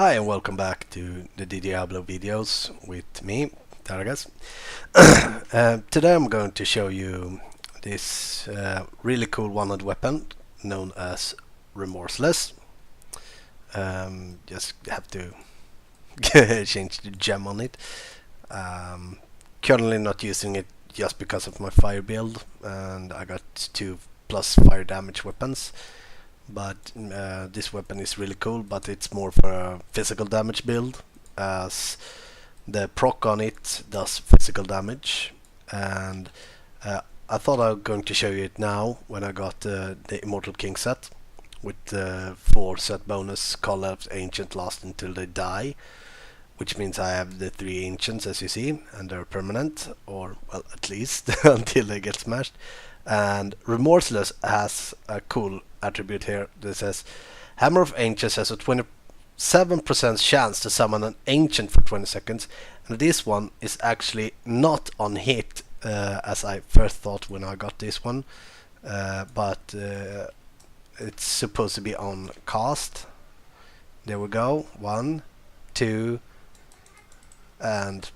Hi and welcome back to the Diablo videos with me, Targas. Today I'm going to show you this really cool one-handed weapon known as Remorseless. Just have to change the gem on it. Currently not using it just because of my fire build, and I got 2+ fire damage weapons. But this weapon is really cool, but it's more for a physical damage build, as the proc on it does physical damage. And I thought I was going to show you it now when I got the Immortal King set with the 4 set bonus: Collapse, Ancient, Last until they die, which means I have the 3 ancients as you see, and they're permanent, or well, at least until they get smashed. And Remorseless has a cool attribute here that says Hammer of Ancients has a 27% chance to summon an ancient for 20 seconds, and this one is actually not on hit, as I first thought when I got this one, but it's supposed to be on cast. There we go, 1, 2, and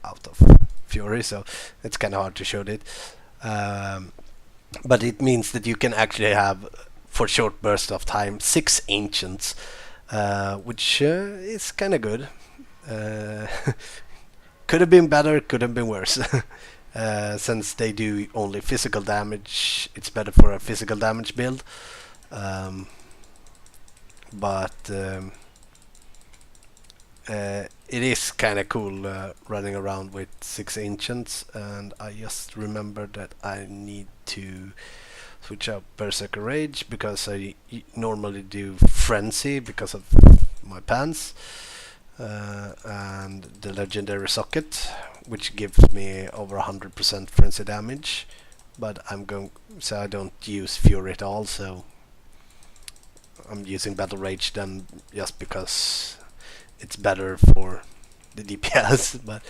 out of fury, so it's kind of hard to show it. But it means that you can actually have, for short bursts of time, 6 ancients, which is kind of good. Could have been better, could have been worse. Since they do only physical damage, it's better for a physical damage build. But it is kind of cool running around with 6 ancients, and I just remembered that I need to switch out Berserker Rage because I normally do Frenzy because of my pants, and the Legendary Socket, which gives me over 100% Frenzy damage, but so I don't use Fury at all, so I'm using Battle Rage then just because it's better for the DPS. But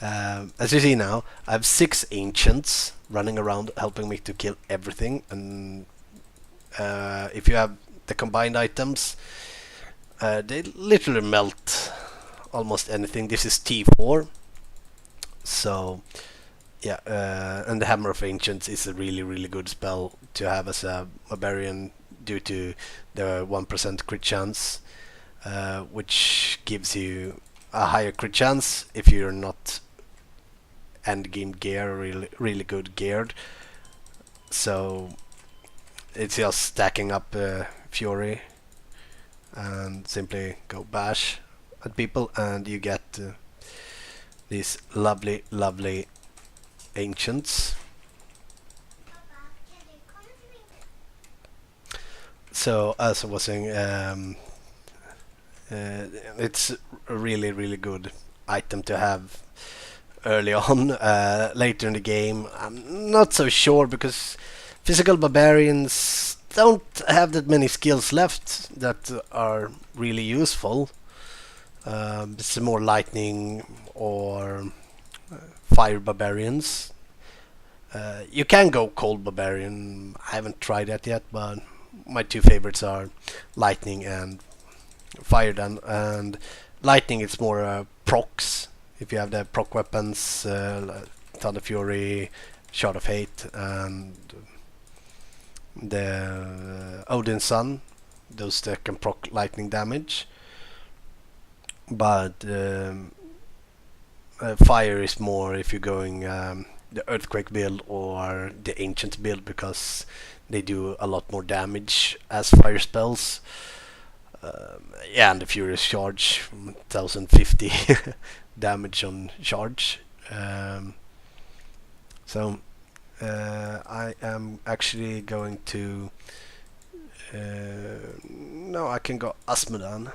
as you see now, I have 6 ancients running around helping me to kill everything, and if you have the combined items, they literally melt almost anything. This is T4, so yeah, and the Hammer of Ancients is a really good spell to have as a barbarian due to the 1% crit chance, which gives you a higher crit chance if you're not end game gear, really good geared. So it's just stacking up fury and simply go bash at people, and you get these lovely ancients. So as I was saying, it's a really good item to have early on. Later in the game, I'm not so sure because physical barbarians don't have that many skills left that are really useful. It's more lightning or fire barbarians. You can go cold barbarian. I haven't tried that yet, but my 2 favorites are lightning and fire. Then, and lightning, it's more procs. If you have the proc weapons, Thunder Fury, Shard of Hate, and the Odin's Son, those that can proc lightning damage. But fire is more if you're going the Earthquake build or the Ancient build, because they do a lot more damage as fire spells. Yeah, and the Furious Charge, 1050 damage on charge. So I am actually going to no, I can go Asmodan,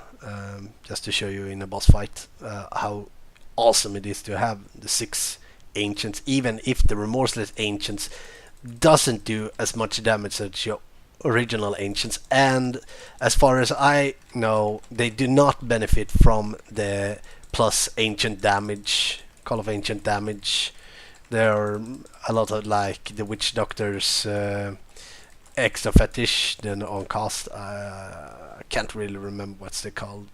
just to show you in a boss fight how awesome it is to have the 6 ancients, even if the Remorseless ancients doesn't do as much damage as your original ancients. And as far as I know, they do not benefit from the plus ancient damage, Call of Ancient damage. There are a lot of, like, the Witch Doctor's extra fetish then on cast. I can't really remember what's they called.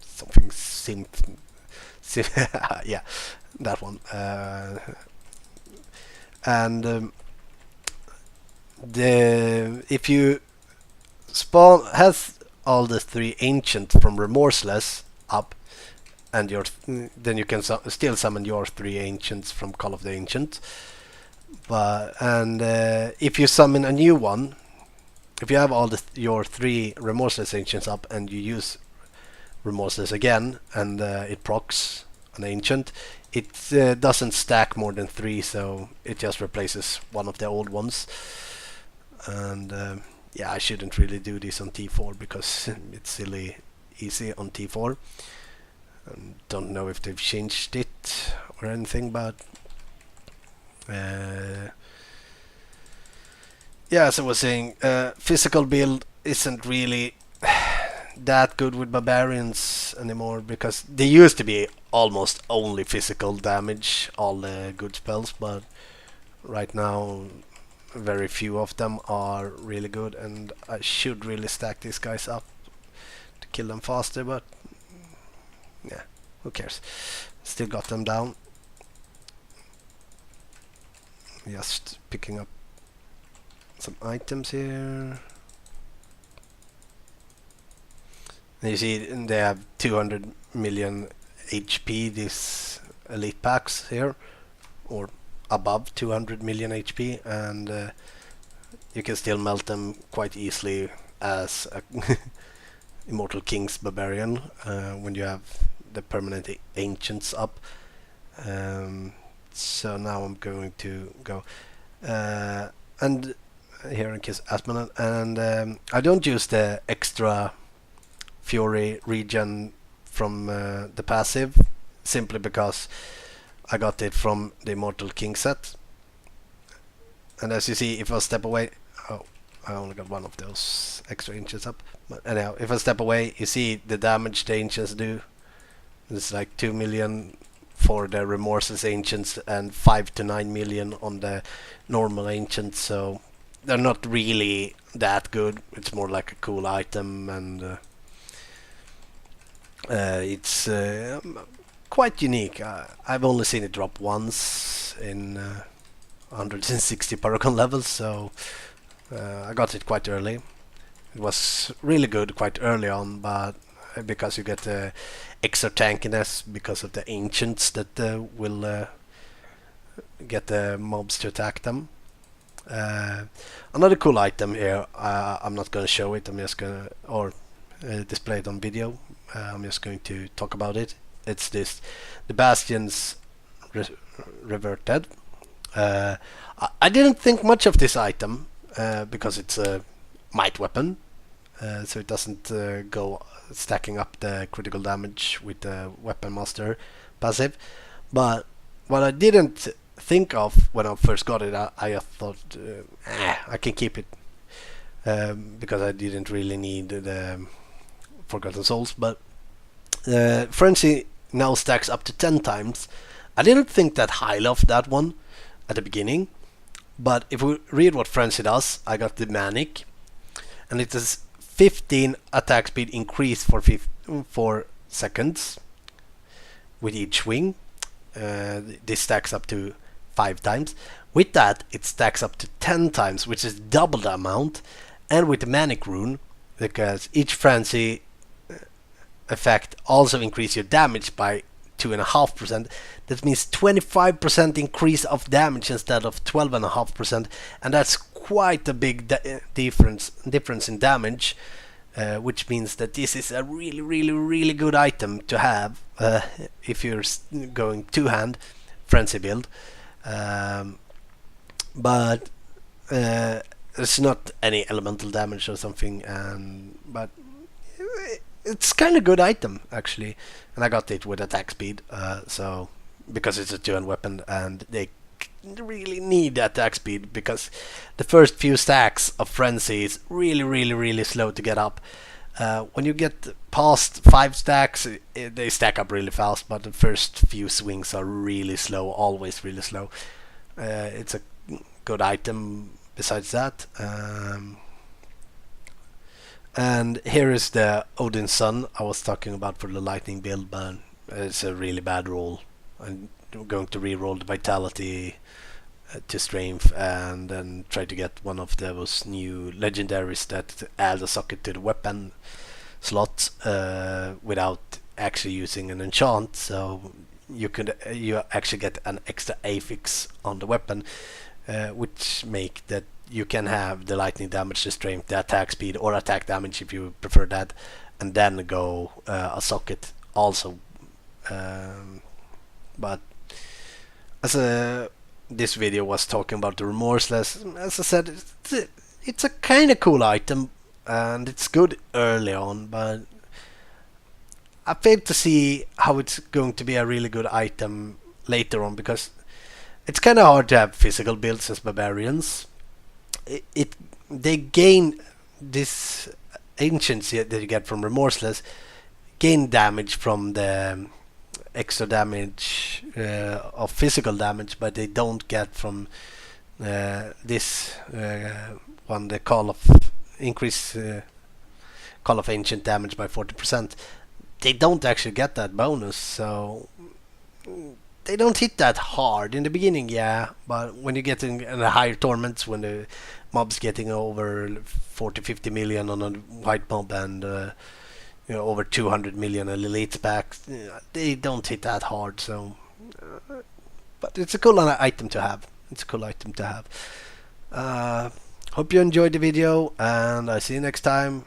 Something synth. Yeah, that one. And the if you spawn has all the 3 ancients from Remorseless up, and then you can still summon your 3 ancients from Call of the Ancient. But if you summon a new one, if you have all your 3 Remorseless ancients up and you use Remorseless again and it procs an ancient, it doesn't stack more than 3, so it just replaces one of the old ones. And yeah, I shouldn't really do this on T4 because it's silly easy on T4. Don't know if they've changed it or anything, but yeah, as I was saying, physical build isn't really that good with barbarians anymore, because they used to be almost only physical damage, all the good spells, but right now very few of them are really good, and I should really stack these guys up to kill them faster, but yeah, who cares? Still got them down. Just picking up some items here. And you see they have 200 million HP, these elite packs here, or above 200 million HP, and you can still melt them quite easily as a Immortal King's Barbarian when you have the permanent ancients up. So now I'm going to go and here in Kiss Asmonand, and I don't use the extra Fury regen from the passive, simply because I got it from the Immortal King set. And as you see, if I step away, oh, I only got one of those extra inches up. But anyhow, if I step away, you see the damage the ancients do. It's like 2 million for the Remorseless ancients and 5 to 9 million on the normal ancients. So they're not really that good. It's more like a cool item, and it's quite unique. I've only seen it drop once in 160 Paragon levels, so I got it quite early. It was really good quite early on, but because you get the extra tankiness because of the ancients that will get the mobs to attack them. Another cool item here, I'm not going to show it, I'm just going to display it on video. I'm just going to talk about it. It's the Bastion's Reverted. I didn't think much of this item because it's a might weapon, so it doesn't go stacking up the critical damage with the Weapon Master passive. But what I didn't think of when I first got it, I thought I can keep it because I didn't really need the Forgotten Souls, but Frenzy now stacks up to 10 times. I didn't think that highly of that one at the beginning, but if we read what Frenzy does, I got the Manic, and it is 15 attack speed increase for 4 seconds with each swing. This stacks up to 5 times. With that, it stacks up to 10 times, which is double the amount. And with the Manic rune, because each Frenzy effect also increase your damage by 2.5%. That means 25% increase of damage instead of 12.5%, and that's quite a big difference in damage, which means that this is a really good item to have if you're going two-hand Frenzy build. But it's not any elemental damage or something, but it's kind of good item actually, and I got it with attack speed, so because it's a two-hand weapon and they really need attack speed, because the first few stacks of Frenzy is really slow to get up. When you get past 5 stacks, they stack up really fast, but the first few swings are really slow, always really slow. It's a good item besides that. And here is the Odin's Son I was talking about for the lightning build, but it's a really bad roll. I'm going to re-roll the vitality to strength and then try to get one of those new legendaries that add a socket to the weapon slot without actually using an enchant. So you actually get an extra affix on the weapon, which make that you can have the lightning damage, the strength, the attack speed, or attack damage if you prefer that, and then go a socket also. But as this video was talking about the Remorseless, as I said, it's a kind of cool item, and it's good early on, but I fail to see how it's going to be a really good item later on, because it's kind of hard to have physical builds as barbarians. They gain this anciency that you get from Remorseless, gain damage from the extra damage of physical damage, but they don't get from this one, the call of increase call of ancient damage by 40%. They don't actually get that bonus, so they don't hit that hard in the beginning, yeah, but when you get in the higher torments, when the mob's getting over 40-50 million on a white mob and over 200 million on elite's back, they don't hit that hard. So but it's a cool item to have. Hope you enjoyed the video, and I see you next time.